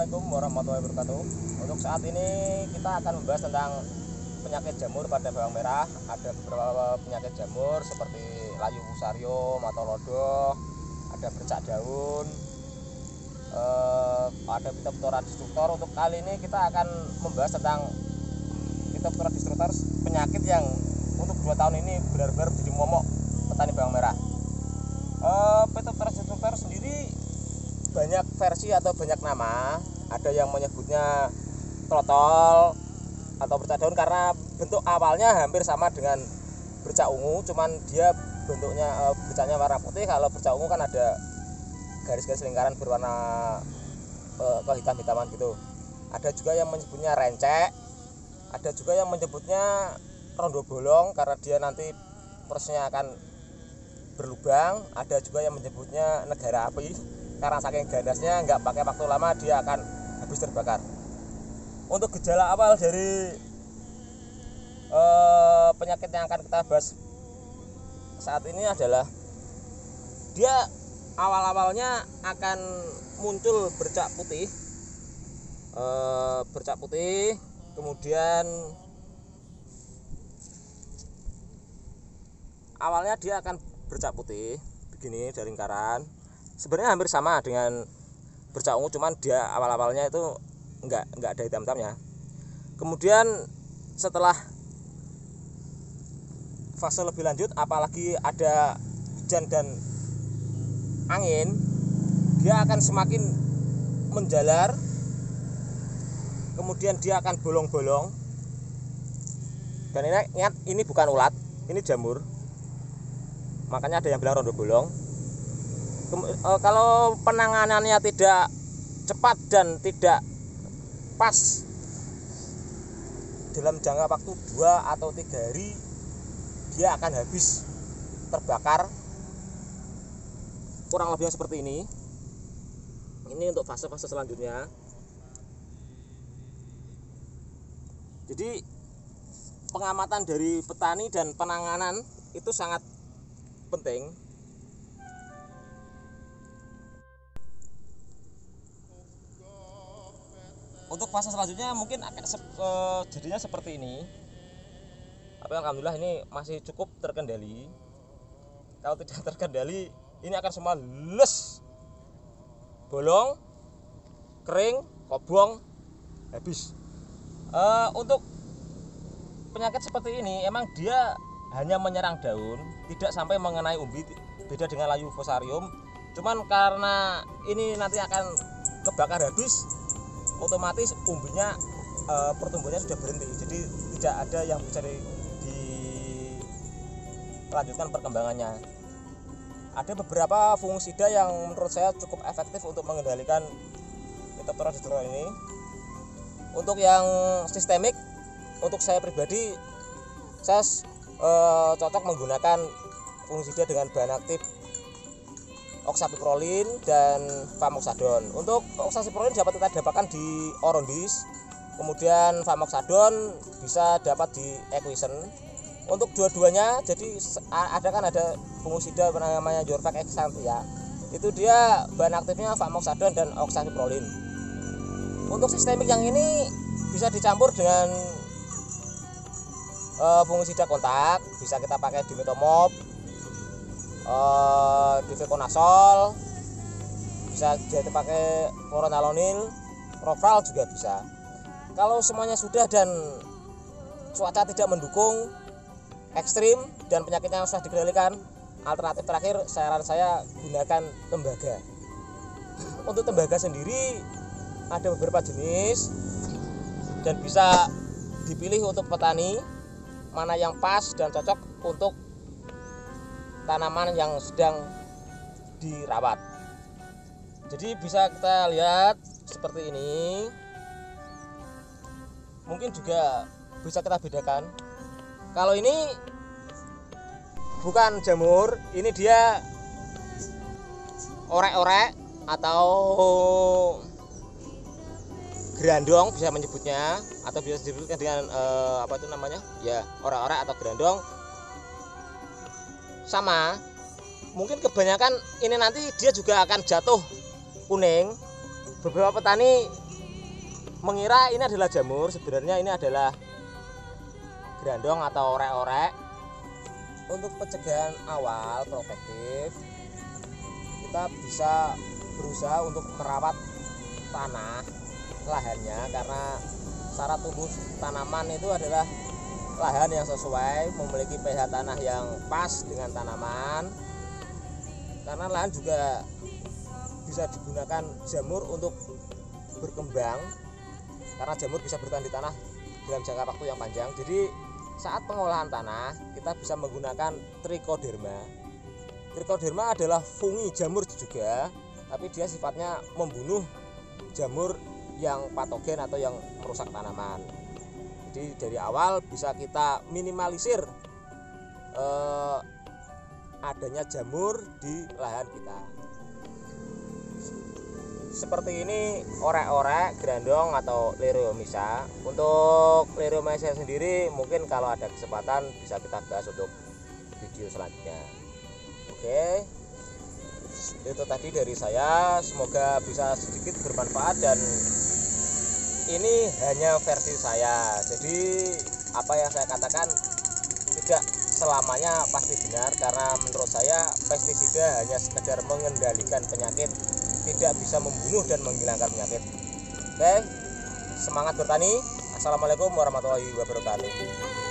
Assalamualaikum warahmatullahi wabarakatuh. Untuk saat ini kita akan membahas tentang penyakit jamur pada bawang merah. Ada beberapa penyakit jamur seperti layu fusarium atau lodoh, ada bercak daun, ada Phytophthora destructor. Untuk kali ini kita akan membahas tentang Phytophthora destructor, penyakit yang untuk 2 tahun ini benar-benar jadi momok petani bawang merah. Phytophthora destructor sendiri banyak versi atau banyak nama. Ada yang menyebutnya trotol atau bercak daun karena bentuk awalnya hampir sama dengan bercak ungu, cuman dia bentuknya bercaknya warna putih. Kalau bercak ungu kan ada garis-garis lingkaran berwarna kehitam-hitaman gitu. Ada juga yang menyebutnya rencek, ada juga yang menyebutnya rondo bolong karena dia nanti prosesnya akan berlubang. Ada juga yang menyebutnya negara api karena saking ganasnya nggak pakai waktu lama dia akan habis terbakar. Untuk gejala awal dari penyakit yang akan kita bahas saat ini adalah dia awal-awalnya akan muncul bercak putih, kemudian awalnya dia akan bercak putih begini dari lingkaran. Sebenarnya hampir sama dengan bercak ungu, cuman dia awal-awalnya itu enggak ada hitam-hitamnya. Kemudian setelah fase lebih lanjut, apalagi ada hujan dan angin, dia akan semakin menjalar. Kemudian dia akan bolong-bolong. Dan ingat, ini bukan ulat, ini jamur. Makanya ada yang bilang rondo bolong. Kalau penanganannya tidak cepat dan tidak pas, dalam jangka waktu 2 atau 3 hari dia akan habis terbakar, kurang lebih seperti ini. Ini untuk fase-fase selanjutnya. Jadi pengamatan dari petani dan penanganan itu sangat penting. Untuk fase selanjutnya mungkin akan jadinya seperti ini. Tapi alhamdulillah ini masih cukup terkendali. Kalau tidak terkendali, ini akan semua les, bolong, kering, kobong, habis. Untuk penyakit seperti ini emang dia hanya menyerang daun, tidak sampai mengenai umbi. Beda dengan layu fusarium. Cuman karena ini nanti akan kebakar habis, otomatis umbinya pertumbuhannya sudah berhenti, jadi tidak ada yang bisa dilanjutkan perkembangannya. Ada beberapa fungisida yang menurut saya cukup efektif untuk mengendalikan Phytophthora destructor ini. Untuk yang sistemik, untuk saya pribadi, saya cocok menggunakan fungisida dengan bahan aktif oxapiprolin dan famoxadon. Untuk oxapiprolin dapat kita dapatkan di Orondis, kemudian famoxadon bisa dapat di Equisen. Untuk dua-duanya, jadi ada fungisida namanya Yorvac exanthia. Itu dia bahan aktifnya famoxadon dan oxapiprolin. Untuk sistemik yang ini bisa dicampur dengan fungisida kontak, bisa kita pakai Dimetomop, difeconazole, bisa jadi pakai fluoronalenil, Profal juga bisa. Kalau semuanya sudah dan cuaca tidak mendukung, ekstrim dan penyakitnya sudah dikendalikan, alternatif terakhir saran saya gunakan tembaga. Untuk tembaga sendiri ada beberapa jenis dan bisa dipilih untuk petani mana yang pas dan cocok untuk tanaman yang sedang dirawat. Jadi bisa kita lihat seperti ini. Mungkin juga bisa kita bedakan. Kalau ini bukan jamur, ini dia orek-orek atau gerandong bisa menyebutnya, atau bisa disebutkan dengan apa itu namanya? Ya, orek-orek atau gerandong. Sama, mungkin kebanyakan ini nanti dia juga akan jatuh kuning. Beberapa petani mengira ini adalah jamur, sebenarnya ini adalah grandong atau orek-orek. Untuk pencegahan awal protektif, kita bisa berusaha untuk merawat tanah lahannya, karena syarat tumbuh tanaman itu adalah lahan yang sesuai, memiliki pH tanah yang pas dengan tanaman. Karena lahan juga bisa digunakan jamur untuk berkembang, karena jamur bisa bertahan di tanah dalam jangka waktu yang panjang. Jadi saat pengolahan tanah kita bisa menggunakan trichoderma. Trichoderma adalah fungi jamur juga, tapi dia sifatnya membunuh jamur yang patogen atau yang merusak tanaman. Jadi dari awal bisa kita minimalisir adanya jamur di lahan kita. Seperti ini orek-orek grandong atau Leriomyza. Untuk Leriomyza sendiri mungkin kalau ada kesempatan bisa kita bahas untuk video selanjutnya. Oke, itu tadi dari saya, semoga bisa sedikit bermanfaat, dan ini hanya versi saya. Jadi apa yang saya katakan tidak selamanya pasti benar, karena menurut saya pestisida hanya sekedar mengendalikan penyakit, tidak bisa membunuh dan menghilangkan penyakit. Oke, semangat bertani. Assalamualaikum warahmatullahi wabarakatuh.